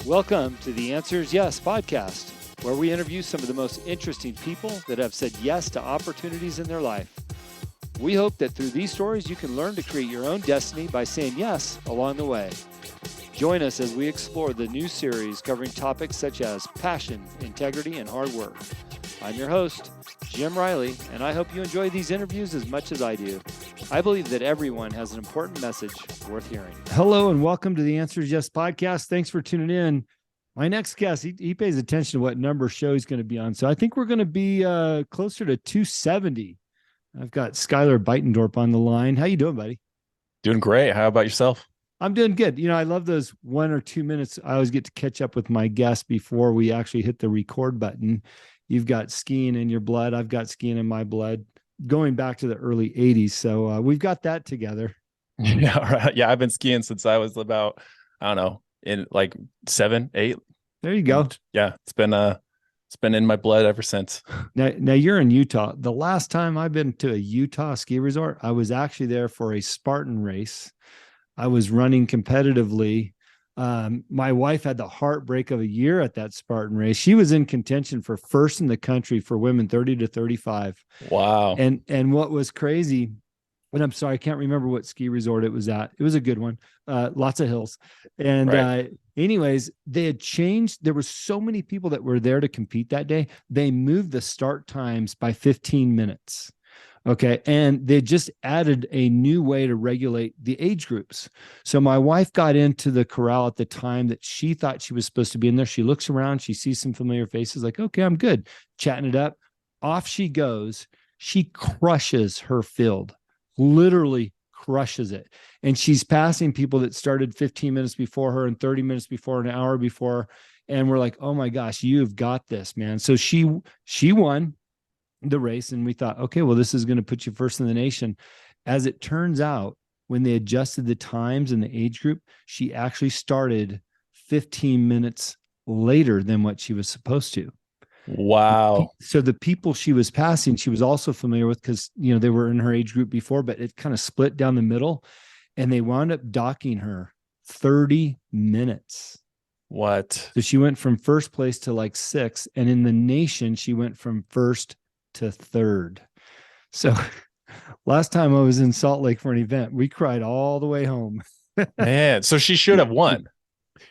Welcome to the Answers Yes podcast, where we interview some of the most interesting people that have said yes to opportunities in their life. We hope that through these stories, you can learn to create your own destiny by saying yes along the way. Join us as we explore the new series covering topics such as passion, integrity, and hard work. I'm your host, Jim Riley, and I hope you enjoy these interviews as much as I do. I believe that everyone has an important message worth hearing. Hello, and welcome to the Answers Yes podcast. Thanks for tuning in. My next guest, he pays attention to what number show he's going to be on. So I think we're going to be closer to 270. I've got Skyler Bytendorp on the line. How you doing, buddy? Doing great. How about yourself? I'm doing good. You know, I love those 1 or 2 minutes. I always get to catch up with my guests before we actually hit the record button. You've got skiing in your blood. I've got skiing in my blood, going back to the early 80s. So we've got that together. Yeah, right. Yeah, I've been skiing since I was about, I don't know, in like 7, 8. There you go. And yeah, it's been in my blood ever since. Now you're in Utah. The last time I've been to a Utah ski resort, I was actually there for a Spartan race. I was running competitively. My wife had the heartbreak of a year at that Spartan race. She was in contention for first in the country for women 30 to 35. Wow. And what was crazy, and I'm sorry, I can't remember what ski resort it was at. It was a good one. Lots of hills. And right. Anyways, they had changed. There were so many people that were there to compete that day. They moved the start times by 15 minutes. Okay. And they just added a new way to regulate the age groups. So my wife got into the corral at the time that she thought she was supposed to be in there. She looks around, she sees some familiar faces, like, okay, I'm good. Chatting it up. Off she goes. She crushes her field, literally crushes it. And she's passing people that started 15 minutes before her and 30 minutes before, an hour before. And we're like, oh my gosh, you've got this, man. So she won the race, and we thought, okay, well, this is going to put you first in the nation. As it turns out, when they adjusted the times and the age group, she actually started 15 minutes later than what she was supposed to. Wow. So the people she was passing, she was also familiar with, because, you know, they were in her age group before, but it kind of split down the middle, and they wound up docking her 30 minutes. What? So she went from first place to like sixth, and in the nation, she went from first to third. So last time I was in Salt Lake for an event, we cried all the way home. Man, so she should have won.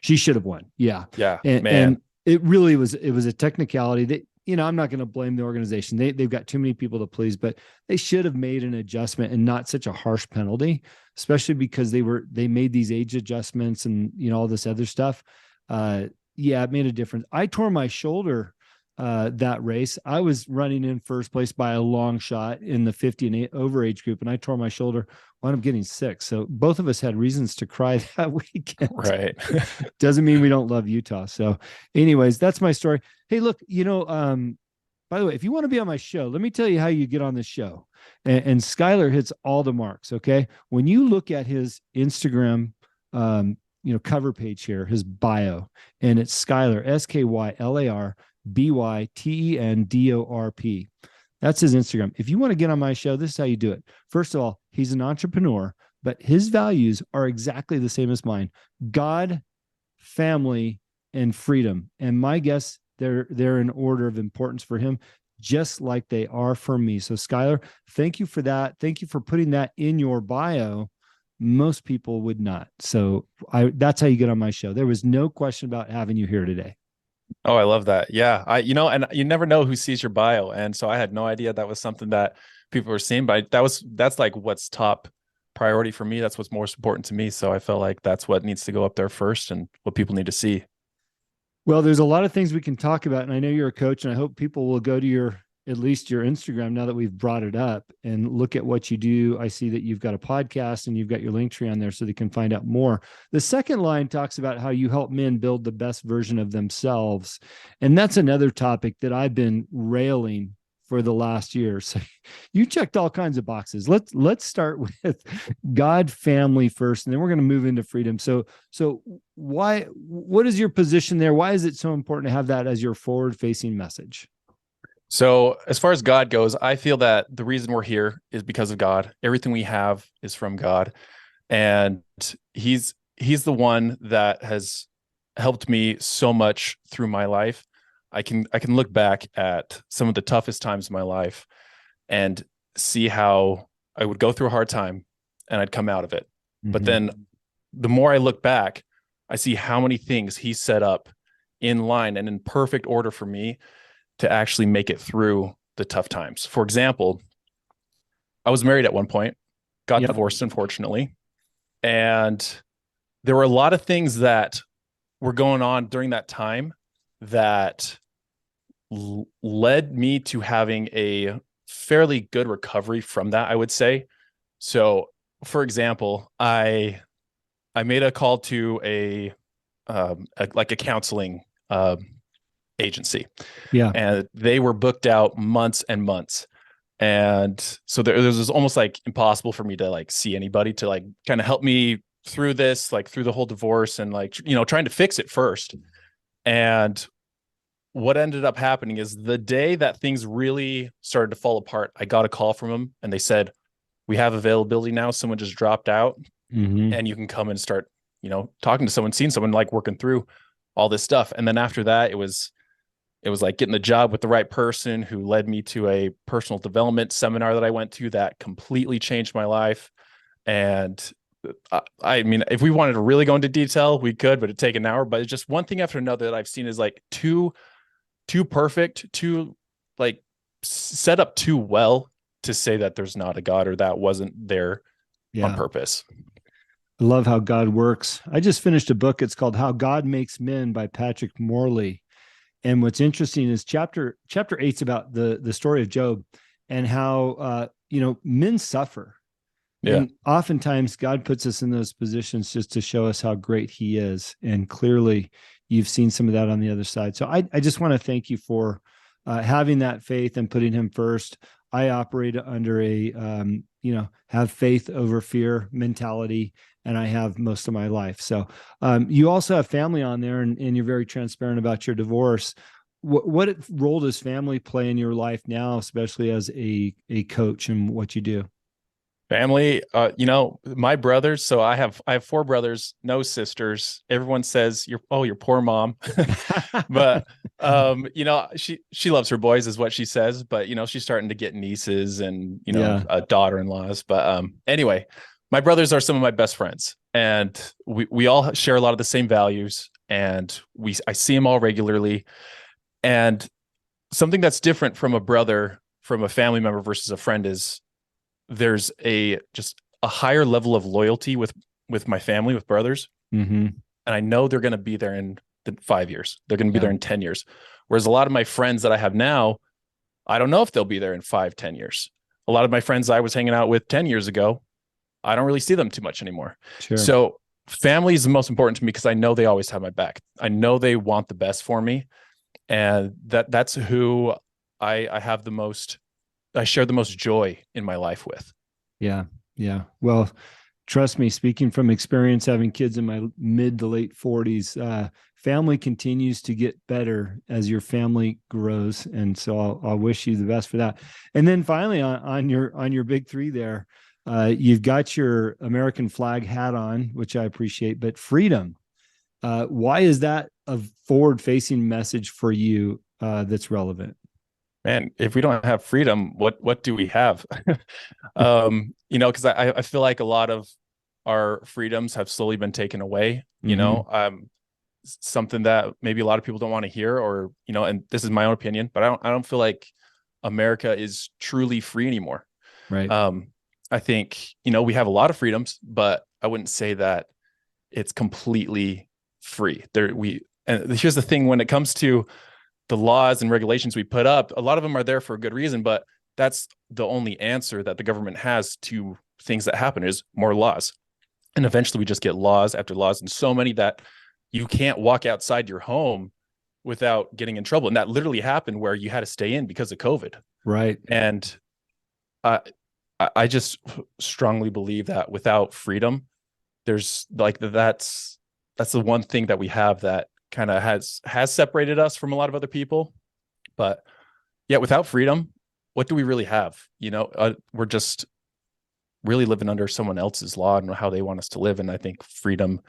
She should have won. Yeah. Yeah. And it really was, it was a technicality that, you know, I'm not going to blame the organization. They've got too many people to please, but they should have made an adjustment and not such a harsh penalty, especially because they made these age adjustments and, you know, all this other stuff. Yeah, it made a difference. I tore my shoulder that race. I was running in first place by a long shot in the 50 and over age group, and I tore my shoulder. Wound up getting sick. So both of us had reasons to cry that weekend. Right. Doesn't mean we don't love Utah. So anyways, that's my story. Hey, look, you know, by the way, if you want to be on my show, let me tell you how you get on this show. And Skyler hits all the marks. Okay. When you look at his Instagram, cover page here, his bio, and it's Skyler, SKYLAR BYTENDORP. That's his Instagram. If you want to get on my show, this is how you do it. First of all, he's an entrepreneur, but his values are exactly the same as mine: God, family, and freedom. And my guess, they're in order of importance for him, just like they are for me. So Skyler, thank you for that. Thank you for putting that in your bio. Most people would not. So that's how you get on my show. There was no question about having you here today. Oh, I love that. Yeah. And you never know who sees your bio. And so I had no idea that was something that people were seeing, but that's like what's top priority for me. That's what's most important to me. So I felt like that's what needs to go up there first and what people need to see. Well, there's a lot of things we can talk about, and I know you're a coach, and I hope people will go to at least your Instagram now that we've brought it up and look at what you do. I see that you've got a podcast and you've got your link tree on there so they can find out more. The second line talks about how you help men build the best version of themselves. And that's another topic that I've been railing for the last year. So you checked all kinds of boxes. Let's start with God, family first, and then we're going to move into freedom. So what is your position there? Why is it so important to have that as your forward-facing message? So as far as God goes, I feel that the reason we're here is because of God. Everything we have is from God. And he's the one that has helped me so much through my life. I can look back at some of the toughest times in my life and see how I would go through a hard time and I'd come out of it. But then the more I look back, I see how many things he set up in line and in perfect order for me to actually make it through the tough times. For example, I was married at one point, got divorced, unfortunately. And there were a lot of things that were going on during that time that led me to having a fairly good recovery from that, I would say. So, for example, I made a call to a counseling agency. Yeah. And they were booked out months and months. And so there was almost like impossible for me to like see anybody to like kind of help me through this, like through the whole divorce and like, trying to fix it first. And what ended up happening is the day that things really started to fall apart, I got a call from them and they said, we have availability now. Someone just dropped out and you can come and start, talking to someone, seeing someone, like working through all this stuff. And then after that, it was like getting the job with the right person who led me to a personal development seminar that I went to that completely changed my life. And I mean, if we wanted to really go into detail, we could, but it'd take an hour. But it's just one thing after another that I've seen is like too perfect, too like set up too well to say that there's not a God or that wasn't there on purpose. I love how God works. I just finished a book. It's called How God Makes Men by Patrick Morley. And what's interesting is chapter 8's about the story of Job and how, men suffer. Yeah. And oftentimes God puts us in those positions just to show us how great he is. And clearly you've seen some of that on the other side. So I just want to thank you for having that faith and putting him first. I operate under a, have faith over fear mentality, and I have most of my life. So you also have family on there, and you're very transparent about your divorce. What role does family play in your life now, especially as a coach and what you do? Family, my brothers. So I have 4 brothers, no sisters. Everyone says your poor mom, but she loves her boys is what she says. But she's starting to get nieces and daughter-in-laws. But anyway, my brothers are some of my best friends, and we all share a lot of the same values, and I see them all regularly. And something that's different from a family member versus a friend is there's just a higher level of loyalty with my family, with brothers. And I know they're going to be there in 5 years. They're going to be there in 10 years. Whereas a lot of my friends that I have now, I don't know if they'll be there in 5-10 years. A lot of my friends I was hanging out with 10 years ago, I don't really see them too much anymore. Sure. So family is the most important to me because I know they always have my back. I know they want the best for me. And that's who I have the most, I share the most joy in my life with. Yeah. Yeah. Well, trust me, speaking from experience, having kids in my mid to late 40s, family continues to get better as your family grows. And so I'll wish you the best for that. And then finally on your big 3 there, you've got your American flag hat on, which I appreciate, but freedom. Why is that a forward-facing message for you that's relevant? Man, if we don't have freedom, what do we have? Because I feel like a lot of our freedoms have slowly been taken away. Something that maybe a lot of people don't want to hear, or and this is my own opinion, but I don't feel like America is truly free anymore. Right. I think we have a lot of freedoms, but I wouldn't say that it's completely free. And here's the thing: when it comes to the laws and regulations we put up, a lot of them are there for a good reason, but that's the only answer that the government has to things that happen is more laws. And eventually we just get laws after laws, and so many that you can't walk outside your home without getting in trouble. And that literally happened where you had to stay in because of COVID. Right. And I just strongly believe that without freedom, there's like, that's the one thing that we have that kind of has separated us from a lot of other people. But yeah, without freedom, what do we really have? We're just really living under someone else's law and how they want us to live. And I think freedom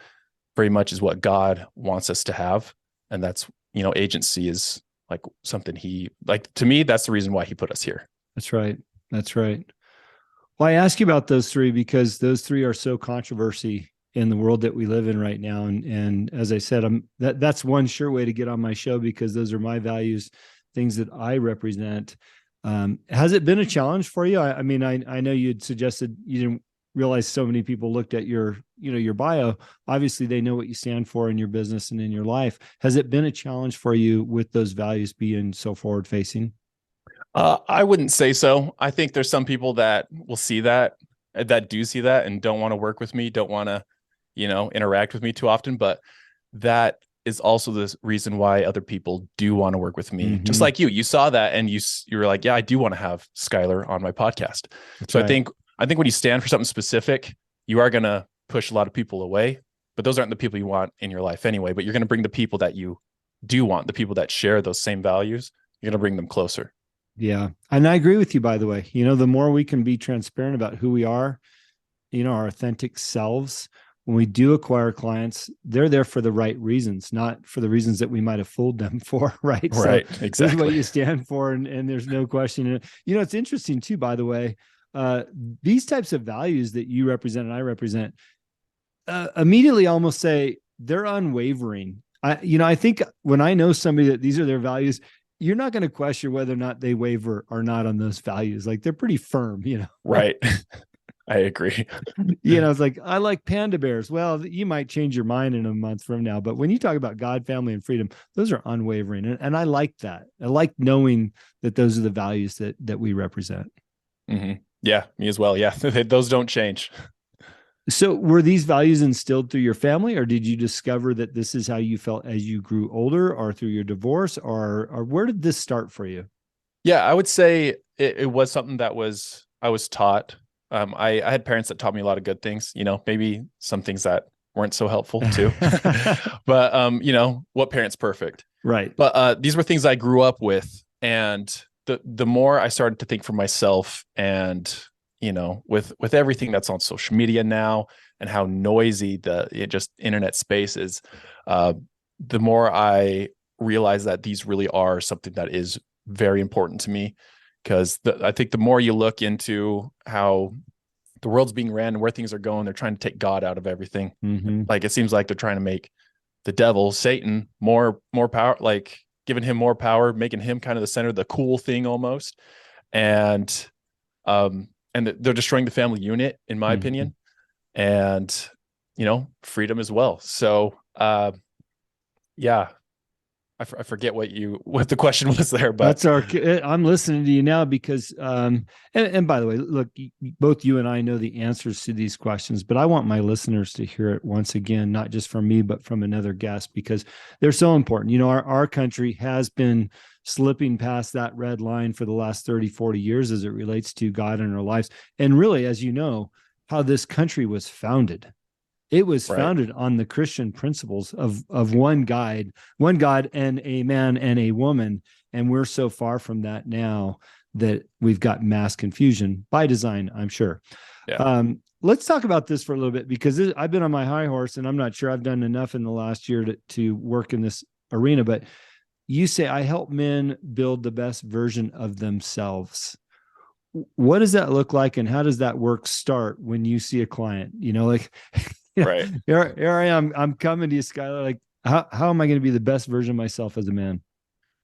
very much is what God wants us to have. And that's, agency is like something to me, that's the reason why he put us here. That's right. That's right. Well, I ask you about those three because those three are so controversy in the world that we live in right now. And as I said, that's one sure way to get on my show because those are my values, things that I represent. Has it been a challenge for you? I mean, I know you'd suggested you didn't realize so many people looked at your bio. Obviously, they know what you stand for in your business and in your life. Has it been a challenge for you with those values being so forward facing? I wouldn't say so. I think there's some people that will see that do see that and don't want to work with me, don't want to, interact with me too often. But that is also the reason why other people do want to work with me. Mm-hmm. Just like you saw that and you were like, yeah, I do want to have Skyler on my podcast. That's so right. I think when you stand for something specific, you are going to push a lot of people away, but those aren't the people you want in your life anyway. But you're going to bring the people that you do want, the people that share those same values, you're going to bring them closer. Yeah. And I agree with you, by the way. The more we can be transparent about who we are, our authentic selves, when we do acquire clients, they're there for the right reasons, not for the reasons that we might have fooled them for, right? Right. So exactly. This is what you stand for. And there's no question. It's interesting too, by the way, these types of values that you represent and I represent, immediately almost say they're unwavering. I think when I know somebody that these are their values, you're not going to question whether or not they waver or not on those values. Like they're pretty firm, Right. I agree. It's like, I like panda bears. Well, you might change your mind in a month from now, but when you talk about God, family, and freedom, those are unwavering. And I like that. I like knowing that those are the values that we represent. Mm-hmm. Yeah, me as well. Yeah. Those don't change. So were these values instilled through your family, or did you discover that this is how you felt as you grew older, or through your divorce, or where did this start for you? Yeah, I would say it was something that I was taught. I had parents that taught me a lot of good things, maybe some things that weren't so helpful too, but what parent's perfect? Right. But these were things I grew up with. And the more I started to think for myself and, with everything that's on social media now and how noisy just internet space is, the more I realized that these really are something that is very important to me. Because I think the more you look into how the world's being ran and where things are going, they're trying to take God out of everything. Mm-hmm. Like it seems like they're trying to make the devil, Satan, more power, like giving him more power, making him kind of the center, the cool thing almost. And they're destroying the family unit, in my opinion, and freedom as well. So yeah. I forget what the question was there, but I'm listening to you now because, and by the way, look, both you and I know the answers to these questions, but I want my listeners to hear it once again, not just from me, but from another guest, because they're so important. Our country has been slipping past that red line for the last 30, 40 years as it relates to God in our lives. And really, as you know, how this country was founded. It was founded on the Christian principles of one God and a man and a woman. And we're so far from that now that we've got mass confusion by design, I'm sure. Yeah. Let's talk about this for a little bit, because I've been on my high horse and I'm not sure I've done enough in the last year to work in this arena, but you say, I help men build the best version of themselves. What does that look like? And how does that work start when you see a client, right. Here I am. I'm coming to you, Skyler. Like, how am I going to be the best version of myself as a man?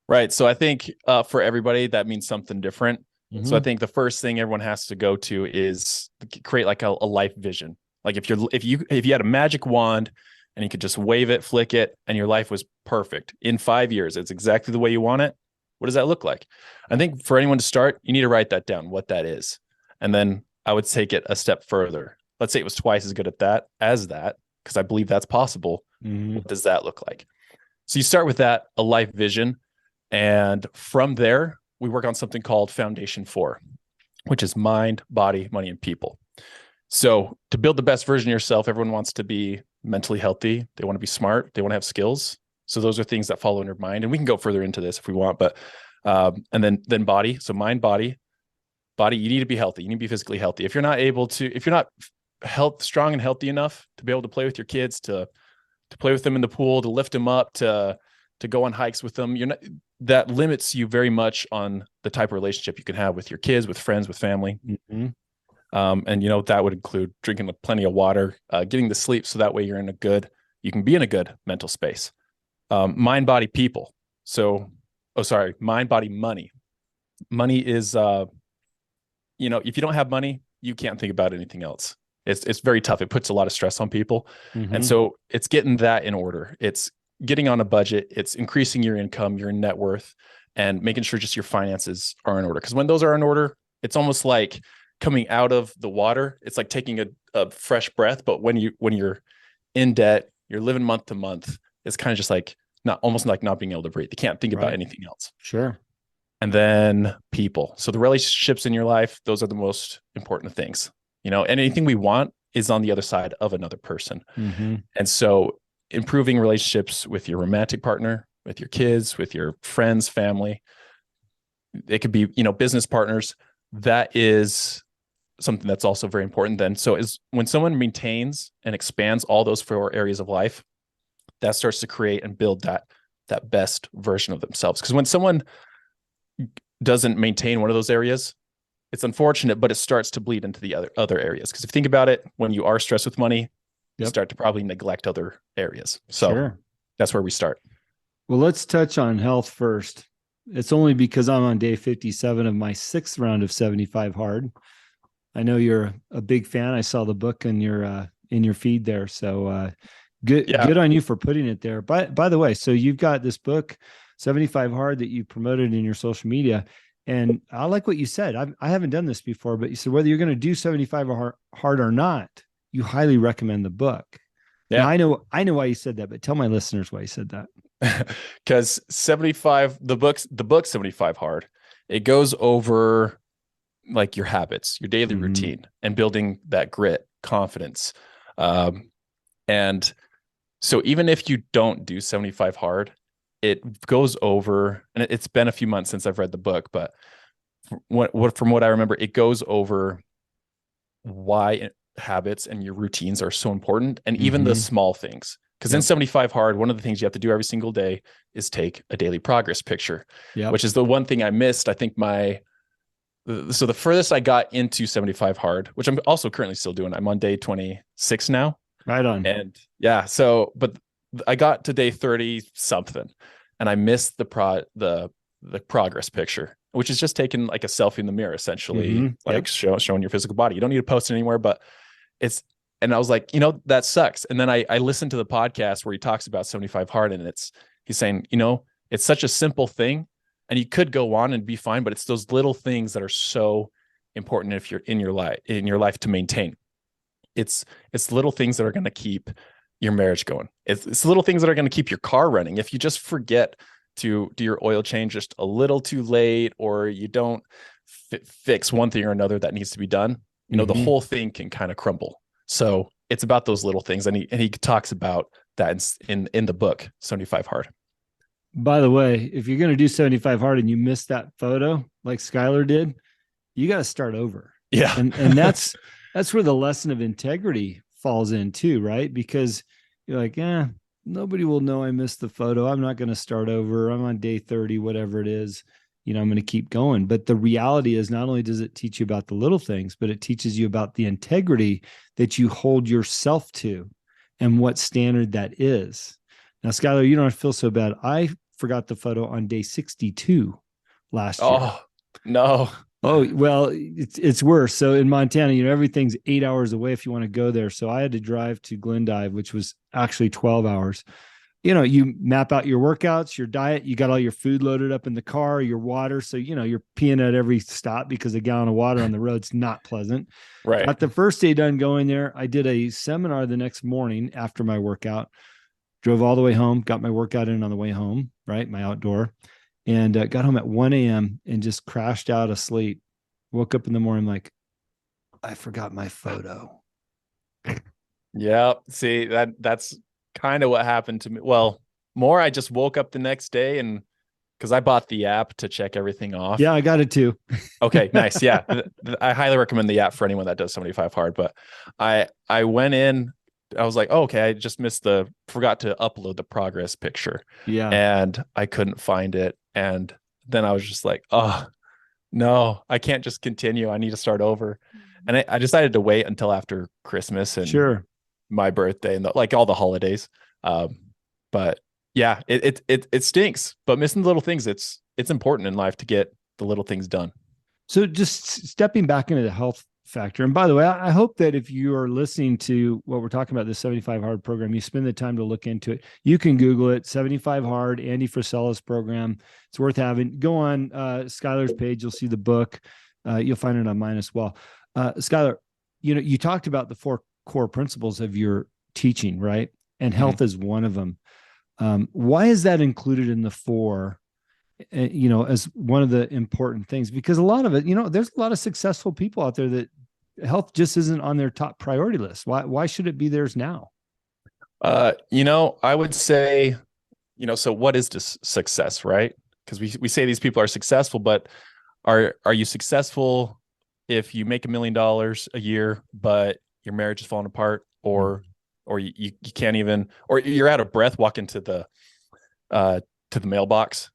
Right. So I think for everybody, that means something different. Mm-hmm. So I think the first thing everyone has to go to is create like a life vision. Like if you had a magic wand and you could just wave it, flick it, and your life was perfect in 5 years, it's exactly the way you want it. What does that look like? I think for anyone to start, you need to write that down, what that is. And then I would take it a step further. Let's say it was twice as good at that as that, because I believe that's possible. Mm-hmm. What does that look like? So you start with that, a life vision. And from there, we work on something called Foundation 4, which is mind, body, money, and people. So to build the best version of yourself, everyone wants to be mentally healthy. They want to be smart. They want to have skills. So those are things that follow in your mind. And we can go further into this if we want, but, and then body. So mind, body, you need to be healthy. You need to be physically healthy. If you're not strong and healthy enough to be able to play with your kids, to to play with them in the pool, to lift them up, to go on hikes with them. That limits you very much on the type of relationship you can have with your kids, with friends, with family. Mm-hmm. And that would include drinking plenty of water, getting the sleep, so that way you can be in a good mental space. Mind, body, people. Mind, body, money. Money is, if you don't have money, you can't think about anything else. It's very tough. It puts a lot of stress on people. Mm-hmm. And so it's getting that in order. It's getting on a budget. It's increasing your income, your net worth, and making sure just your finances are in order. Because when those are in order, it's almost like coming out of the water. It's like taking a fresh breath. But when you're in debt, you're living month to month, it's kind of just like almost like not being able to breathe. You can't think about anything else. Sure. And then people. So the relationships in your life, those are the most important things. And anything we want is on the other side of another person. Mm-hmm. And so improving relationships with your romantic partner, with your kids, with your friends, family, it could be, business partners. That is something that's also very important then. So when someone maintains and expands all those 4 areas of life, that starts to create and build that best version of themselves. Because when someone doesn't maintain one of those areas, it's unfortunate, but it starts to bleed into the other areas. Because if you think about it, when you are stressed with money, you start to probably neglect other areas. So that's where we start. Well, let's touch on health first. It's only because I'm on day 57 of my 6th round of 75 hard. I know you're a big fan. I saw the book in your feed there. So good on you for putting it there. By the way, so you've got this book, 75 hard, that you promoted in your social media. And I like what you said. I haven't done this before, but you said whether you're going to do 75 hard or not, you highly recommend the book. Yeah, now, I know why you said that, but tell my listeners why you said that. Because the book 75 hard, it goes over like your habits, your daily routine, and building that grit, confidence. And so even if you don't do 75 hard, it goes over, and it's been a few months since I've read the book, but from what I remember, it goes over why habits and your routines are so important, and even the small things. Because in 75 hard, one of the things you have to do every single day is take a daily progress picture, which is the one thing I missed. I think so the furthest I got into 75 hard, which I'm also currently still doing, I'm on day 26 now. Right on. And but I got to day 30 something, and I missed the progress picture, which is just taking like a selfie in the mirror, essentially, showing your physical body. You don't need to post it anywhere, but and I was like, that sucks. And then I listened to the podcast where he talks about 75 hard, and he's saying, it's such a simple thing, and you could go on and be fine, but it's those little things that are so important if you're in your life to maintain. It's little things that are going to keep your marriage going. It's little things that are going to keep your car running. If you just forget to do your oil change just a little too late, or you don't fix one thing or another that needs to be done, the whole thing can kind of crumble. So it's about those little things. And he talks about that in the book, 75 hard. By the way, if you're going to do 75 hard and you miss that photo like Skyler did, you got to start over. Yeah. And that's where the lesson of integrity falls in too, right? Because you're like, nobody will know I missed the photo. I'm not going to start over. I'm on day 30, whatever it is. I'm going to keep going. But the reality is, not only does it teach you about the little things, but it teaches you about the integrity that you hold yourself to and what standard that is. Now, Skyler, you don't have to feel so bad. I forgot the photo on day 62 last year. Oh, no. Oh, well, it's worse. So in Montana, everything's 8 hours away if you want to go there. So I had to drive to Glendive, which was actually 12 hours. You map out your workouts, your diet, you got all your food loaded up in the car, your water. So, you're peeing at every stop because a gallon of water on the road's not pleasant. Right. Got the first day done going there. I did a seminar the next morning after my workout, drove all the way home, got my workout in on the way home, right? My outdoor, and got home at 1 a.m. and just crashed out of sleep. Woke up in the morning like, I forgot my photo. Yeah. See, that's kind of what happened to me. Well, I just woke up the next day, and because I bought the app to check everything off. Yeah, I got it too. Okay, nice. Yeah. I highly recommend the app for anyone that does 75 hard. But I went in I was like, oh, okay, I just forgot to upload the progress picture, Yeah. and I couldn't find it. And then I was just like, oh no, I can't just continue. I need to start over. And I decided to wait until after Christmas and Sure. my birthday and like all the holidays. Um, but yeah, it stinks. But missing the little things, it's important in life to get the little things done. So just stepping back into the health factor. And by the way, I hope that if you are listening to what we're talking about, the 75 Hard program, you spend the time to look into it. You can Google it, 75 Hard, Andy Frisella's program. It's worth having. Go on Skyler's page. You'll see the book. You'll find it on mine as well. Skyler, you talked about the 4 core principles of your teaching, right? And health is one of them. Why is that included in the 4? As one of the important things, because a lot of it, there's a lot of successful people out there that health just isn't on their top priority list. Why should it be theirs now? I would say, so what is this success, right? Because we say these people are successful, but are you successful if you make $1 million a year, but your marriage is falling apart, or you can't even, or you're out of breath walking to the mailbox?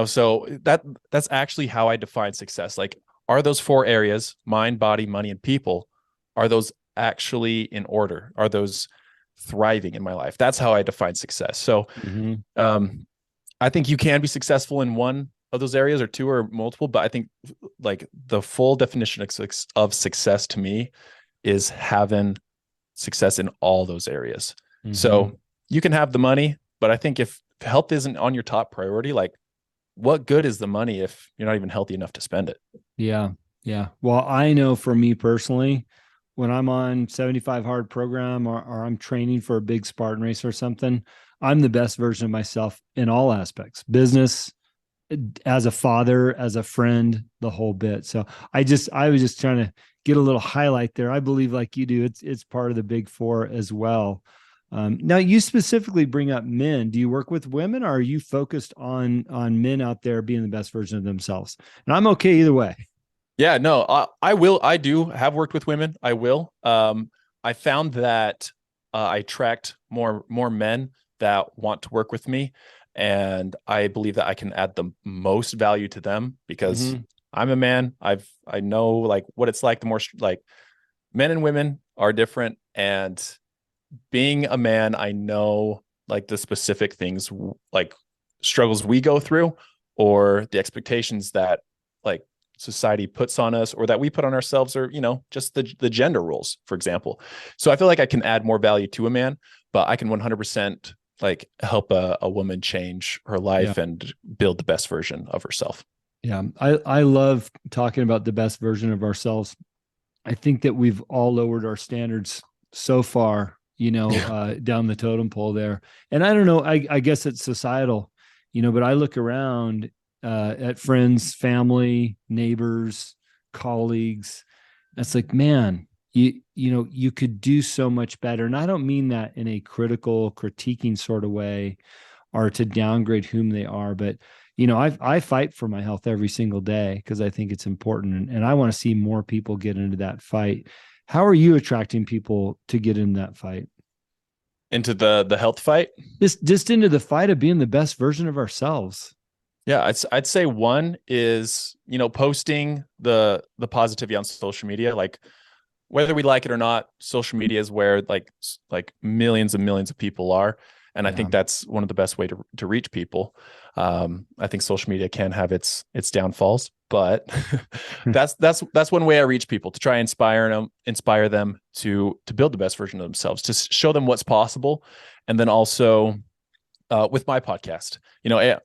So that's actually how I define success. Like, are those 4 areas, mind, body, money, and people, are those actually in order? Are those thriving in my life? That's how I define success. So I think you can be successful in one of those areas, or 2 or multiple, but I think like the full definition of success to me is having success in all those areas. So you can have the money, but I think if health isn't on your top priority, like, what good is the money if you're not even healthy enough to spend it? Yeah. Yeah. Well, I know for me personally, when I'm on 75 Hard program, or I'm training for a big Spartan race or something, I'm the best version of myself in all aspects, business, as a father, as a friend, the whole bit. So I was just trying to get a little highlight there. I believe, like you do, it's part of the big 4 as well. Now, you specifically bring up men. Do you work with women, or are you focused on men out there being the best version of themselves? And I'm okay either way. Yeah, no, I will. I do have worked with women. I will. I found that I attract more men that want to work with me, and I believe that I can add the most value to them because I'm a man. I know like what it's like. The more like men and women are different, and being a man, I know like the specific things, like struggles we go through, or the expectations that like society puts on us, or that we put on ourselves, or just the gender roles, for example. So I feel like I can add more value to a man, but I can 100% like help a woman change her life and build the best version of herself. Yeah, I love talking about the best version of ourselves. I think that we've all lowered our standards so far, down the totem pole there. And I don't know, I guess it's societal, but I look around at friends, family, neighbors, colleagues. That's like, man, you could do so much better. And I don't mean that in a critiquing sort of way, or to downgrade whom they are, but I fight for my health every single day because I think it's important, and I want to see more people get into that fight. How are you attracting people to get in that fight? Into the health fight? Just into the fight of being the best version of ourselves. Yeah, I'd say one is, posting the positivity on social media. Like, whether we like it or not, social media is where like millions and millions of people are. And I think that's one of the best way to reach people. I think social media can have its downfalls, but that's one way I reach people, to try and inspire them to build the best version of themselves, to show them what's possible. And then also with my podcast,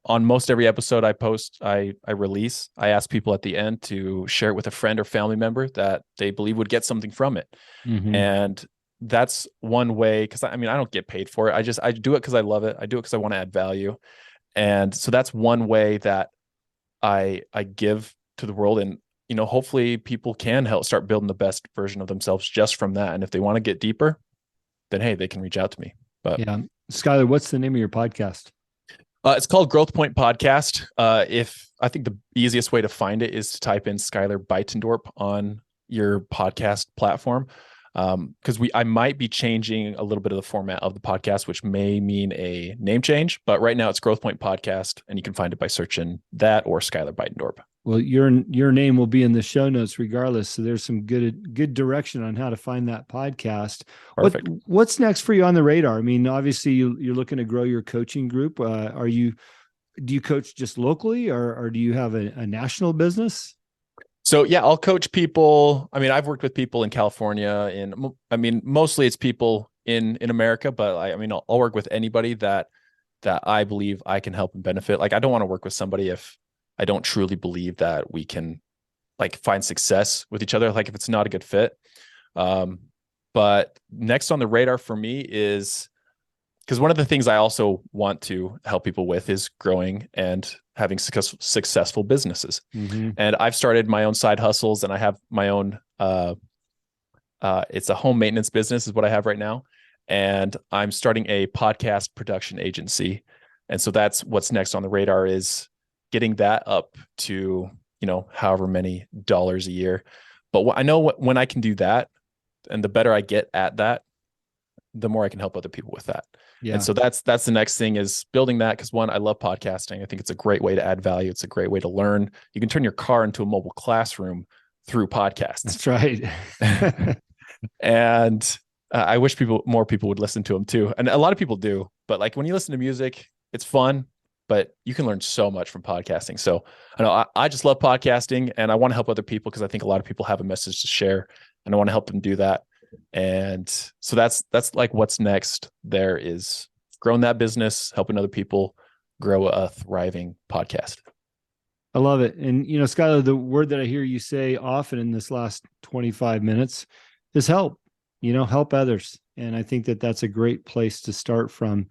on most every episode I release, I ask people at the end to share it with a friend or family member that they believe would get something from it. And that's one way, because I don't get paid for it. I do it because I love it. I do it because I want to add value. And so that's one way that I give to the world. And, hopefully people can help start building the best version of themselves just from that. And if they want to get deeper, then, hey, they can reach out to me. But yeah. Skyler, what's the name of your podcast? It's called Growth Point Podcast. If I think the easiest way to find it is to type in Skyler Bytendorp on your podcast platform. Because I might be changing a little bit of the format of the podcast, which may mean a name change. But right now it's Growth Point Podcast, and you can find it by searching that or Skyler Bytendorp. Well, your name will be in the show notes regardless. So there's some good direction on how to find that podcast. Perfect. What's next for you on the radar? I mean, obviously you're looking to grow your coaching group. Do you coach just locally, or do you have a national business? So yeah, I'll coach people. I mean, I've worked with people in California, mostly it's people in America, but I'll work with anybody that I believe I can help and benefit. Like, I don't want to work with somebody if I don't truly believe that we can like find success with each other. Like, if it's not a good fit. But next on the radar for me is, because one of the things I also want to help people with is growing and having successful businesses. Mm-hmm. And I've started my own side hustles, and I have my own, it's a home maintenance business is what I have right now. And I'm starting a podcast production agency. And so that's what's next on the radar, is getting that up to, however many dollars a year. But I know when I can do that, and the better I get at that, the more I can help other people with that. Yeah. And so that's the next thing, is building that. Because one, I love podcasting. I think it's a great way to add value. It's a great way to learn. You can turn your car into a mobile classroom through podcasts. That's right. And I wish more people would listen to them too. And a lot of people do, but like when you listen to music, it's fun, but you can learn so much from podcasting. So I know I just love podcasting, and I want to help other people because I think a lot of people have a message to share, and I want to help them do that. And so that's like what's next there, is growing that business, helping other people grow a thriving podcast. I love it. And, Skyler, the word that I hear you say often in this last 25 minutes is help, help others. And I think that that's a great place to start from.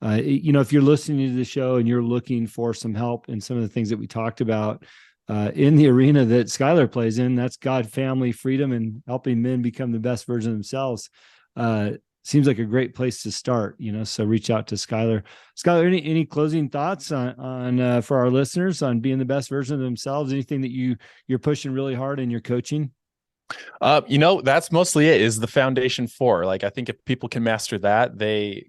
If you're listening to the show and you're looking for some help in some of the things that we talked about, in the arena that Skyler plays in, that's God, family, freedom, and helping men become the best version of themselves. Seems like a great place to start, so reach out to Skyler. Skyler, any closing thoughts on for our listeners on being the best version of themselves? Anything that you're pushing really hard in your coaching? That's mostly it, is the foundation for, like, I think if people can master that, the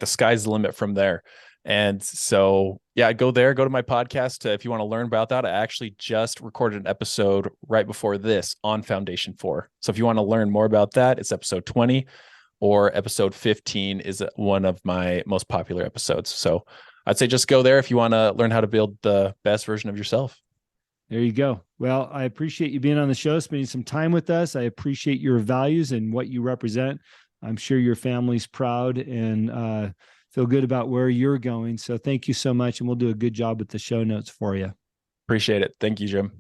sky's the limit from there. And so, yeah, go to my podcast. If you want to learn about that, I actually just recorded an episode right before this on Foundation 4. So if you want to learn more about that, it's episode 20, or episode 15 is one of my most popular episodes. So I'd say just go there if you want to learn how to build the best version of yourself. There you go. Well, I appreciate you being on the show, spending some time with us. I appreciate your values and what you represent. I'm sure your family's proud and feel good about where you're going. So thank you so much. And we'll do a good job with the show notes for you. Appreciate it. Thank you, Jim.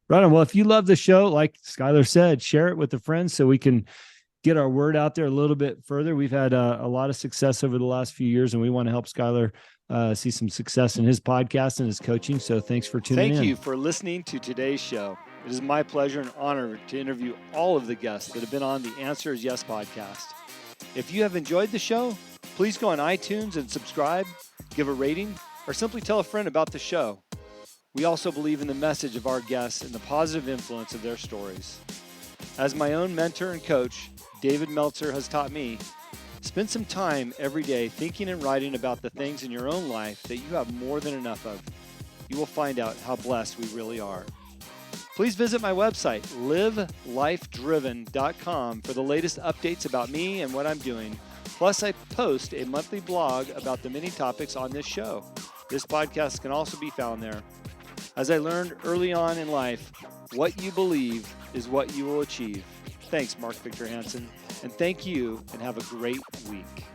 Right on. Well, if you love the show, like Skyler said, share it with a friend so we can get our word out there a little bit further. We've had a lot of success over the last few years, and we want to help Skyler see some success in his podcast and his coaching. So thanks for tuning in. Thank you for listening to today's show. It is my pleasure and honor to interview all of the guests that have been on the Answer is Yes podcast. If you have enjoyed the show, please go on iTunes and subscribe, give a rating, or simply tell a friend about the show. We also believe in the message of our guests and the positive influence of their stories. As my own mentor and coach, David Meltzer, has taught me, spend some time every day thinking and writing about the things in your own life that you have more than enough of. You will find out how blessed we really are. Please visit my website, livelifedriven.com, for the latest updates about me and what I'm doing. Plus, I post a monthly blog about the many topics on this show. This podcast can also be found there. As I learned early on in life, what you believe is what you will achieve. Thanks, Mark Victor Hansen, and thank you, and have a great week.